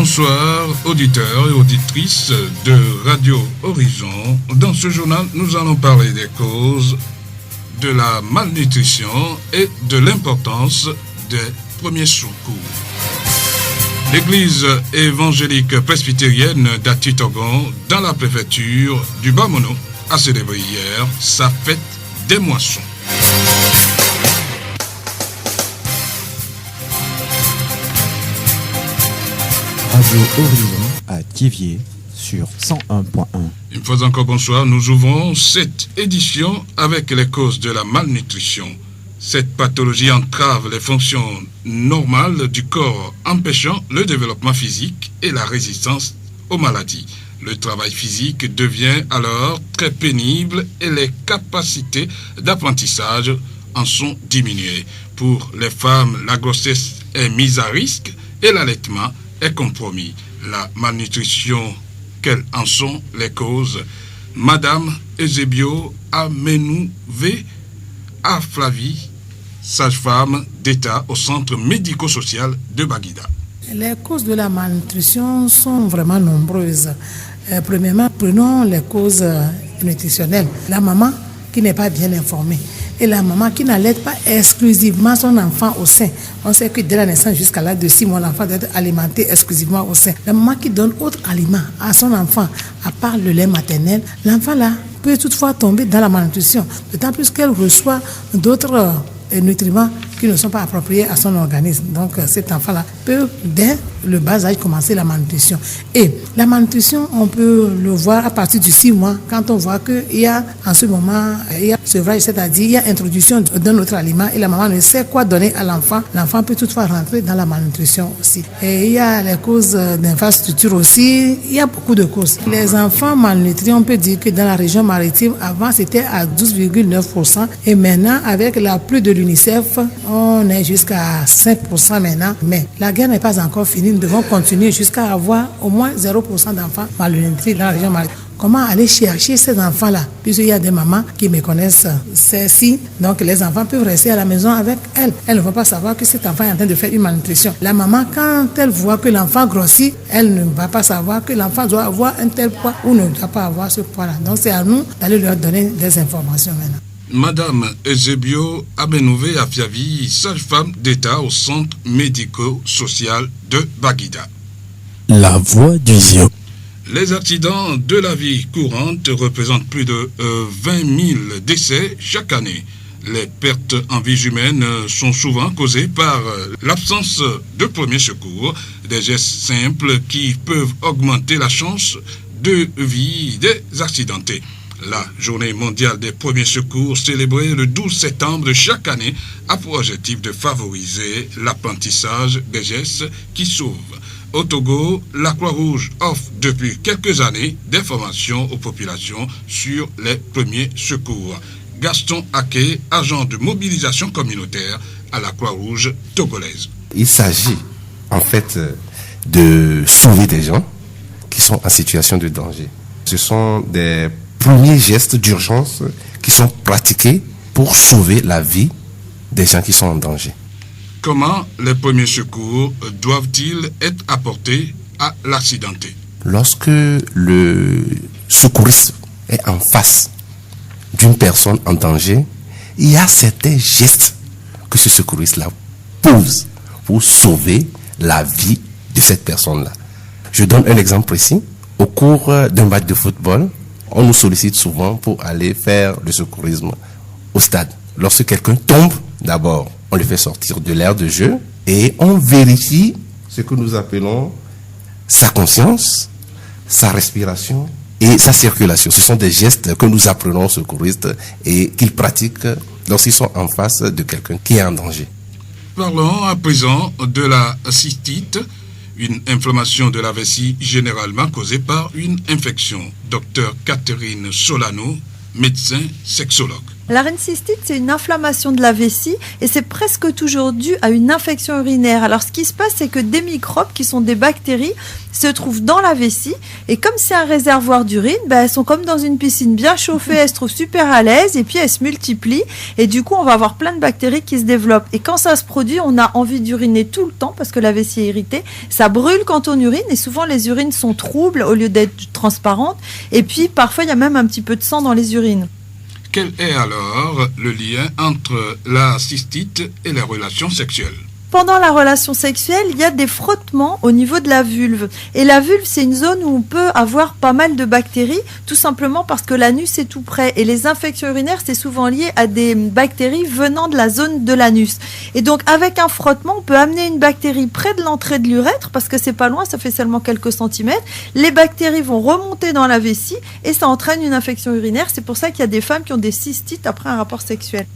Bonsoir auditeurs et auditrices de Radio Horizon. Dans ce journal, nous allons parler des causes de la malnutrition et de l'importance des premiers secours. L'église évangélique presbytérienne d'Atitogon, dans la préfecture du Bas-Mono, a célébré hier sa fête des moissons. Radio Horizon à Thiviers sur 101.1. Une fois encore bonsoir, nous ouvrons cette édition avec les causes de la malnutrition. Cette pathologie entrave les fonctions normales du corps, empêchant le développement physique et la résistance aux maladies. Le travail physique devient alors très pénible et les capacités d'apprentissage en sont diminuées. Pour les femmes, la grossesse est mise à risque et l'allaitement est compromis. La malnutrition, quelles en sont les causes? Madame Eusebio Amenouvé Aflavi, sage-femme d'État au centre médico-social de Baguida. Les causes de la malnutrition sont vraiment nombreuses. Premièrement, prenons les causes nutritionnelles. La maman qui n'est pas bien informée et la maman qui n'allaite pas exclusivement son enfant au sein. On sait que dès la naissance jusqu'à l'âge de 6 mois, l'enfant doit être alimenté exclusivement au sein. La maman qui donne autre aliment à son enfant, à part le lait maternel, l'enfant là peut toutefois tomber dans la malnutrition, d'autant plus qu'elle reçoit d'autres nutriments qui ne sont pas appropriés à son organisme. Donc cet enfant-là peut, dès le bas âge, commencer la malnutrition. Et la malnutrition, on peut le voir à partir du 6 mois, quand on voit qu'il y a, en ce moment, il y a sevrage, c'est-à-dire il y a introduction d'un autre aliment et la maman ne sait quoi donner à l'enfant. L'enfant peut toutefois rentrer dans la malnutrition aussi. Et il y a les causes d'infrastructure aussi, il y a beaucoup de causes. Les enfants malnutris, on peut dire que dans la région maritime, avant c'était à 12,9% et maintenant, avec l'appui de l'UNICEF, on est jusqu'à 5% maintenant. Mais la guerre n'est pas encore finie. Nous devons continuer jusqu'à avoir au moins 0% d'enfants malnutris dans la région maritime. Comment aller chercher ces enfants-là? Puisqu'il y a des mamans qui me connaissent celles-ci. Donc les enfants peuvent rester à la maison avec elles. Elles ne vont pas savoir que cet enfant est en train de faire une malnutrition. La maman, quand elle voit que l'enfant grossit, elle ne va pas savoir que l'enfant doit avoir un tel poids ou ne doit pas avoir ce poids-là. Donc c'est à nous d'aller leur donner des informations maintenant. Madame Eusebio Amenouvé Afiavi, sage-femme d'État au centre médico-social de Baguida. La voix du Zion. Les accidents de la vie courante représentent plus de 20 000 décès chaque année. Les pertes en vie humaine sont souvent causées par l'absence de premiers secours, des gestes simples qui peuvent augmenter la chance de vie des accidentés. La journée mondiale des premiers secours, célébrée le 12 septembre de chaque année, a pour objectif de favoriser l'apprentissage des gestes qui sauvent. Au Togo, la Croix-Rouge offre depuis quelques années des formations aux populations sur les premiers secours. Gaston Aké, agent de mobilisation communautaire à la Croix-Rouge togolaise. Il s'agit en fait de sauver des gens qui sont en situation de danger. Ce sont des premiers gestes d'urgence qui sont pratiqués pour sauver la vie des gens qui sont en danger. Comment les premiers secours doivent-ils être apportés à l'accidenté? Lorsque le secouriste est en face d'une personne en danger, il y a certains gestes que ce secouriste-là pose pour sauver la vie de cette personne-là. Je donne un exemple précis. Au cours d'un match de football, on nous sollicite souvent pour aller faire le secourisme au stade. Lorsque quelqu'un tombe, d'abord, on le fait sortir de l'aire de jeu et on vérifie ce que nous appelons sa conscience, sa respiration et sa circulation. Ce sont des gestes que nous apprenons aux secouristes et qu'ils pratiquent lorsqu'ils sont en face de quelqu'un qui est en danger. Parlons à présent de la cystite, une inflammation de la vessie généralement causée par une infection. Docteur Catherine Solano, médecin sexologue. La rhinocystite, c'est une inflammation de la vessie et c'est presque toujours dû à une infection urinaire. Alors, ce qui se passe, c'est que des microbes, qui sont des bactéries, se trouvent dans la vessie et comme c'est un réservoir d'urine, elles sont comme dans une piscine bien chauffée, elles se trouvent super à l'aise et puis elles se multiplient et du coup, on va avoir plein de bactéries qui se développent. Et quand ça se produit, on a envie d'uriner tout le temps parce que la vessie est irritée. Ça brûle quand on urine et souvent les urines sont troubles au lieu d'être transparentes. Et puis, parfois, il y a même un petit peu de sang dans les urines. Quel est alors le lien entre la cystite et les relations sexuelles? Pendant la relation sexuelle, il y a des frottements au niveau de la vulve. Et la vulve, c'est une zone où on peut avoir pas mal de bactéries, tout simplement parce que l'anus est tout près. Et les infections urinaires, c'est souvent lié à des bactéries venant de la zone de l'anus. Et donc, avec un frottement, on peut amener une bactérie près de l'entrée de l'urètre, parce que c'est pas loin, ça fait seulement quelques centimètres. Les bactéries vont remonter dans la vessie et ça entraîne une infection urinaire. C'est pour ça qu'il y a des femmes qui ont des cystites après un rapport sexuel.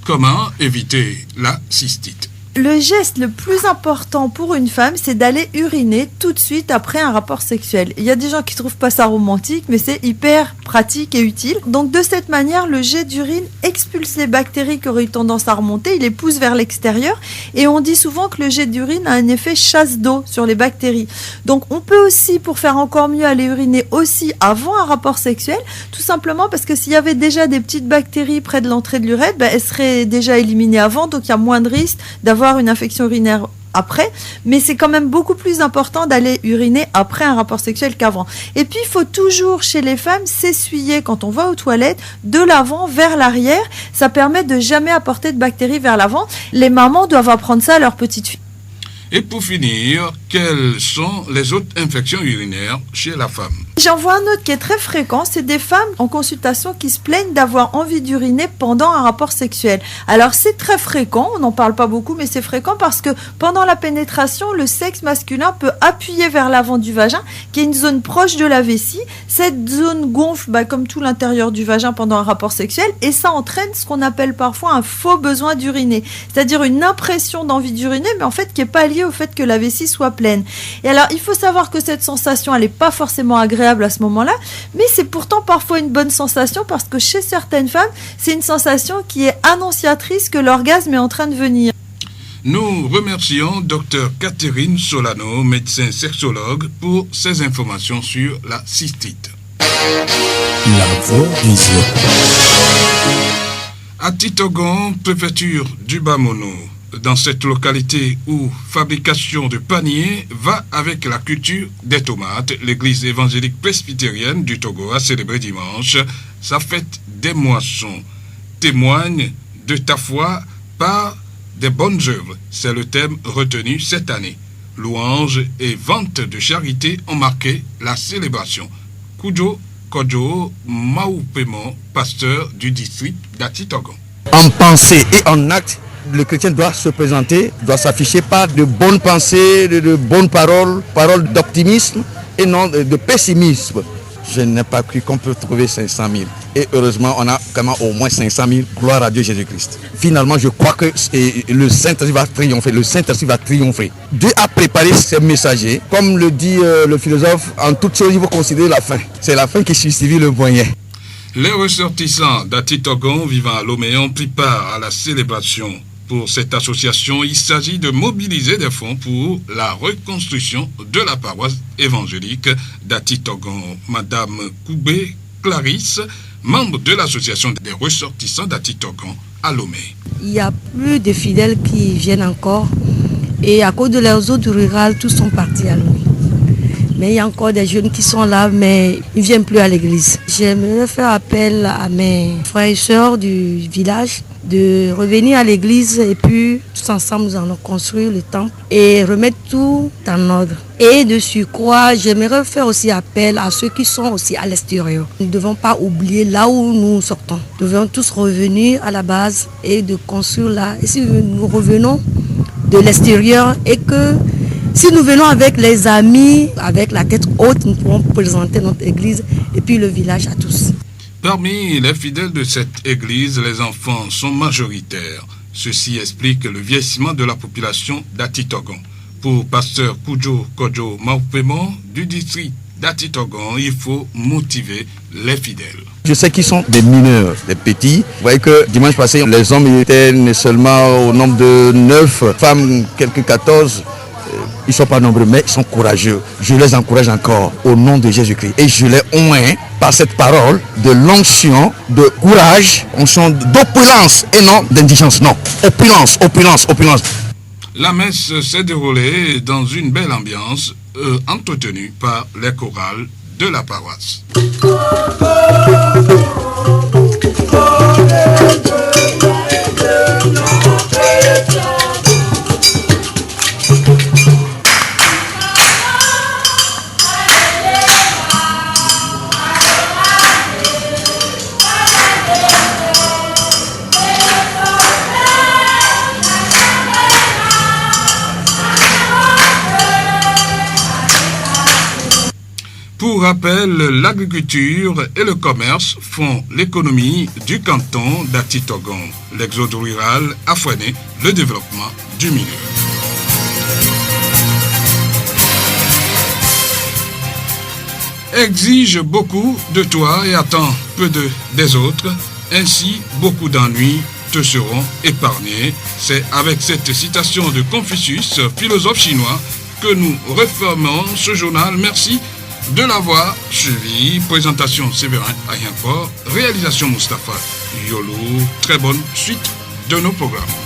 Comment éviter la cystite? Le geste le plus important pour une femme, c'est d'aller uriner tout de suite après un rapport sexuel. Il y a des gens qui trouvent pas ça romantique, mais c'est hyper pratique et utile. Donc de cette manière, le jet d'urine expulse les bactéries qui auraient eu tendance à remonter, il les pousse vers l'extérieur. Et on dit souvent que le jet d'urine a un effet chasse d'eau sur les bactéries. Donc on peut aussi, pour faire encore mieux, aller uriner aussi avant un rapport sexuel, tout simplement parce que s'il y avait déjà des petites bactéries près de l'entrée de l'urètre, elles seraient déjà éliminées avant, donc il y a moins de risque d'avoir une infection urinaire après, mais c'est quand même beaucoup plus important d'aller uriner après un rapport sexuel qu'avant. Et puis, il faut toujours, chez les femmes, s'essuyer quand on va aux toilettes, de l'avant vers l'arrière. Ça permet de jamais apporter de bactéries vers l'avant. Les mamans doivent apprendre ça à leurs petites filles. Et pour finir, quelles sont les autres infections urinaires chez la femme? J'en vois un autre qui est très fréquent, c'est des femmes en consultation qui se plaignent d'avoir envie d'uriner pendant un rapport sexuel. Alors c'est très fréquent, on n'en parle pas beaucoup, mais c'est fréquent parce que pendant la pénétration, le sexe masculin peut appuyer vers l'avant du vagin, qui est une zone proche de la vessie. Cette zone gonfle comme tout l'intérieur du vagin pendant un rapport sexuel et ça entraîne ce qu'on appelle parfois un faux besoin d'uriner, c'est-à-dire une impression d'envie d'uriner, mais en fait qui n'est pas liée au fait que la vessie soit pleine. Et alors il faut savoir que cette sensation, elle n'est pas forcément agréable à ce moment-là, mais c'est pourtant parfois une bonne sensation parce que chez certaines femmes, c'est une sensation qui est annonciatrice que l'orgasme est en train de venir. Nous remercions Dr Catherine Solano, médecin sexologue, pour ces informations sur la cystite. La voix du Zion. À Titogon, préfecture du Bas-Mono, dans cette localité où fabrication de paniers va avec la culture des tomates, l'église évangélique presbytérienne du Togo a célébré dimanche sa fête des moissons. Témoigne de ta foi par des bonnes œuvres. C'est le thème retenu cette année. Louanges et ventes de charité ont marqué la célébration. Kujo Kojo Maoupemo, pasteur du district d'Atitogon. En pensée et en acte, le chrétien doit se présenter, doit s'afficher par de bonnes pensées, de bonnes paroles, paroles d'optimisme et non de pessimisme. Je n'ai pas cru qu'on peut trouver 500 000. Et heureusement, on a quand même au moins 500 000. Gloire à Dieu Jésus-Christ. Finalement, je crois que le Saint-Esprit va triompher. Le Saint-Esprit va triompher. Dieu a préparé ses messagers. Comme le dit le philosophe, en toute chose, il faut considérer la fin. C'est la fin qui justifie le moyen. Les ressortissants d'Atitogon vivant à Lomé ont pris part à la célébration. Pour cette association, il s'agit de mobiliser des fonds pour la reconstruction de la paroisse évangélique d'Atitogon. Madame Koubé Clarisse, membre de l'association des ressortissants d'Atitogon à Lomé. Il y a plus de fidèles qui viennent encore et à cause de leurs zones rurales, tous sont partis à Lomé. Mais il y a encore des jeunes qui sont là, mais ils ne viennent plus à l'église. J'aimerais faire appel à mes frères et sœurs du village de revenir à l'église et puis tous ensemble nous allons construire le temple et remettre tout en ordre. Et de surcroît, j'aimerais faire aussi appel à ceux qui sont aussi à l'extérieur. Nous ne devons pas oublier là où nous sortons. Nous devons tous revenir à la base et de construire là. Et si nous revenons de l'extérieur et que si nous venons avec les amis, avec la tête haute, nous pourrons présenter notre église et puis le village à tous. Parmi les fidèles de cette église, les enfants sont majoritaires. Ceci explique le vieillissement de la population d'Atitogon. Pour pasteur Kujo Kojo Maupemo du district d'Ati Togon, il faut motiver les fidèles. Je sais qu'ils sont des mineurs, des petits. Vous voyez que dimanche passé, les hommes étaient seulement au nombre de 9, femmes quelques 14. Ils ne sont pas nombreux, mais ils sont courageux. Je les encourage encore au nom de Jésus-Christ. Et je les oins par cette parole de l'onction, de courage, onction d'opulence et non d'indigence. Non, opulence, opulence, opulence. La messe s'est déroulée dans une belle ambiance entretenue par les chorales de la paroisse. Pour rappel, l'agriculture et le commerce font l'économie du canton d'Ati Togon. L'exode rural a freiné le développement du milieu. Exige beaucoup de toi et attend peu des autres. Ainsi, beaucoup d'ennuis te seront épargnés. C'est avec cette citation de Confucius, philosophe chinois, que nous refermons ce journal. Merci de l'avoir suivi. Présentation Séverin Ayenfort, réalisation Mustapha Yolo. Très bonne suite de nos programmes.